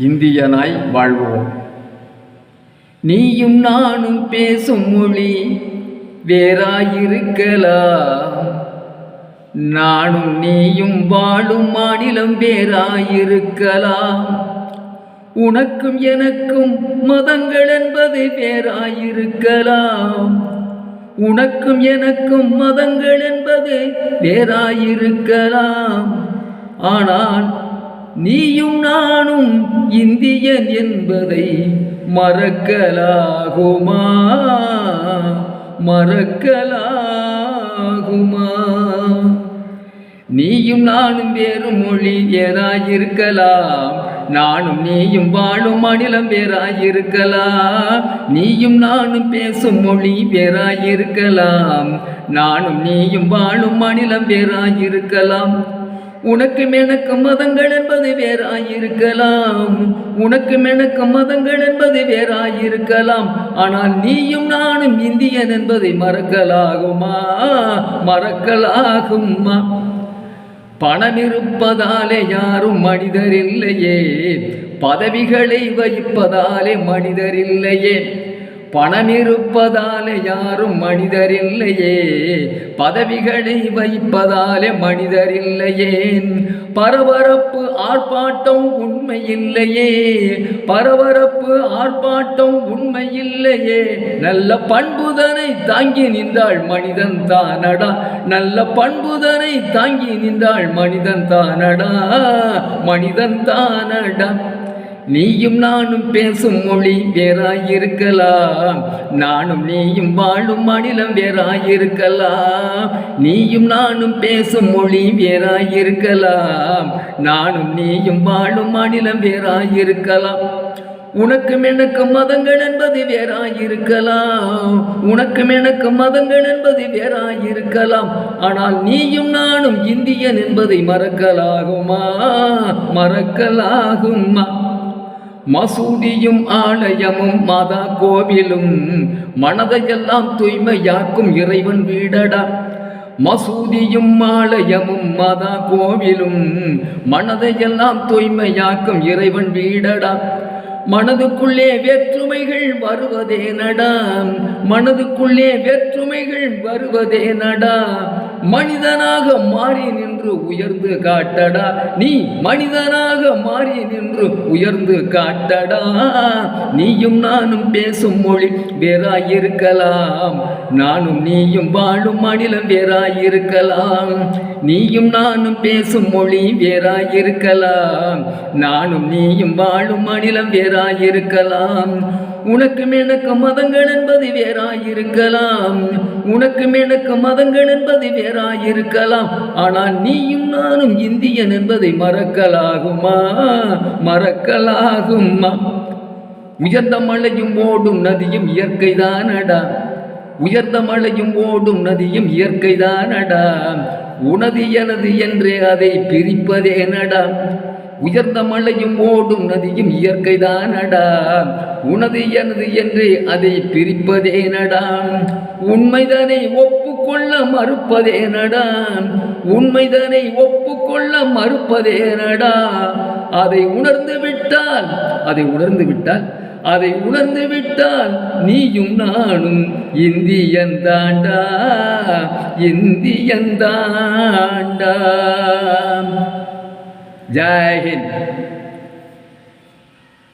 இந்தியனாய் வாழ்வோம். நீயும் நானும் பேசும் மொழி வேறாயிருக்கலாம், நானும் நீயும் வாழும் மாநிலம் வேறாயிருக்கலாம். உனக்கும் எனக்கும் மதங்கள் என்பது வேறாயிருக்கலாம், உனக்கும் எனக்கும் மதங்கள் என்பது வேறாயிருக்கலாம். ஆனால் நீயும் நானும் இந்தியன் என்பதை மறக்கலாகுமா? மறக்கலாகுமா? நீயும் நானும் வேறு மொழி வேறாயிருக்கலாம், நானும் நீயும் வாழும் மாநிலம் வேறாயிருக்கலாம். நீயும் நானும் பேசும் மொழி வேறாயிருக்கலாம், நானும் நீயும் வாழும் மாநிலம் வேறாயிருக்கலாம். உனக்கும் எனக்கும் மதங்கள் என்பது வேறாயிருக்கலாம், உனக்கும் எனக்கும் மதங்கள் என்பது வேறாயிருக்கலாம். ஆனால் நீயும் நானும் இந்தியன் என்பதை மறக்கலாகுமா? மறக்கலாகுமா? பணம் இருப்பதாலே யாரும் மனிதர் இல்லையே, பதவிகளை வைப்பதாலே மனிதர் இல்லையே. பணம் இருப்பதாலே யாரும் மனிதர் இல்லையே, பதவிகளை வைப்பதாலே மனிதர் இல்லையே. பரபரப்பு ஆர்ப்பாட்டம் உண்மை இல்லையே, பரபரப்பு ஆர்ப்பாட்டம் உண்மை இல்லையே. நல்ல பண்புதனை தாங்கி நின்றாள் மனிதன் தானடா, நல்ல பண்புதனை தாங்கி நின்றாள் மனிதன் தானடா, மனிதன் தானடா. நீயும் நானும் பேசும் மொழி வேறாயிருக்கலாம், நானும் நீயும் வாழும் மாநிலம் வேறாயிருக்கலாம். நீயும் நானும் பேசும் மொழி வேறாயிருக்கலாம், நானும் நீயும் வாழும் மாநிலம் வேறாயிருக்கலாம். உனக்கும் எனக்கும் மதங்கள் என்பது வேறாயிருக்கலாம், உனக்கும் எனக்கும் மதங்கள் என்பது வேறாயிருக்கலாம். ஆனால் நீயும் நானும் இந்தியன் என்பதை மறக்கலாகுமா? மறக்கலாகுமா? மசூதியும் ஆலயமும் மாதா கோவிலும் மனதையெல்லாம் தூய்மையாக்கும் இறைவன் வீடடா. மசூதியும் ஆலயமும் மாதா கோவிலும் மனதையெல்லாம் தூய்மையாக்கும் இறைவன் வீடடா. மனதுக்குள்ளே வேற்றுமைகள் வருவதே நடா, மனதுக்குள்ளே வேற்றுமைகள் வருவதே நடா. மனிதனாக மாறி நின்று உயர்ந்து காட்டடா, நீ மனிதனாக மாறி நின்று உயர்ந்து காட்டடா. நீயும் நானும் பேசும் மொழி வேறாயிருக்கலாம், நானும் நீயும் வாழும் மாநிலம் வேறாயிருக்கலாம். நீயும் நானும் பேசும் மொழி வேறாயிருக்கலாம், நானும் நீயும் வாழும் மாநிலம் வேறாயிருக்கலாம். உனக்கும் எனக்கு மதங்கள் என்பது வேறாயிருக்கலாம், உனக்கும் எனக்கு மதங்கள் என்பது வேறாயிருக்கலாம். ஆனால் நீயும் நானும் இந்தியன் என்பதை மறக்கலாகுமா? மறக்கலாகுமா? உயர்ந்த மலையும் ஓடும் நதியும் இயற்கைதானடா, உயர்ந்த மலையும் ஓடும் நதியும் இயற்கைதானடா. உனது எனது என்றே அதை பிரிப்பதேனடா. உயர்ந்த மலையும் ஓடும் நதியும் இயற்கைதானடா, உனது எனது என்று அதை பிரிப்பதேனடா. உண்மைதனை ஒப்புக்கொள்ள மறுப்பதேனடா, உண்மைதனை ஒப்புக்கொள்ள மறுப்பதேனடா. அதை உணர்ந்து விட்டால், அதை உணர்ந்து விட்டால், அதை உணர்ந்து விட்டால் நீயும் நானும் இந்தியன் தாண்டா, இந்தியன் தாண்டா. ஜெய் ஹிந்த்.